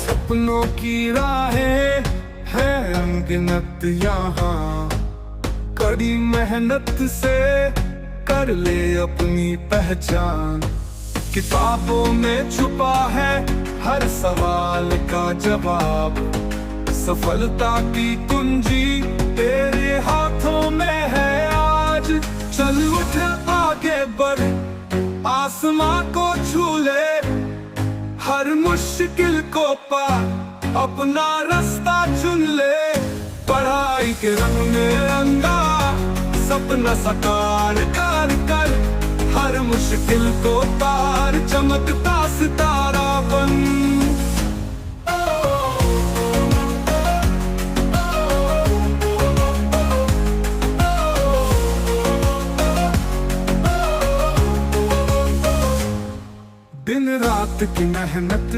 सपनों की राहें है अनगिनत यहाँ, कड़ी मेहनत से कर ले अपनी पहचान। किताबों में छुपा है हर सवाल का जवाब, सफलता की कुंजी तेरे हाथों में है आज। चल उठ आगे बढ़, आसमां को छू ले, हर मुश्किल को पार, अपना रास्ता चुन ले। पढ़ाई के रंग में रंगा सपना साकार कर कर, हर मुश्किल को पार, चमकता सितारा बन। दिन रात की मेहनत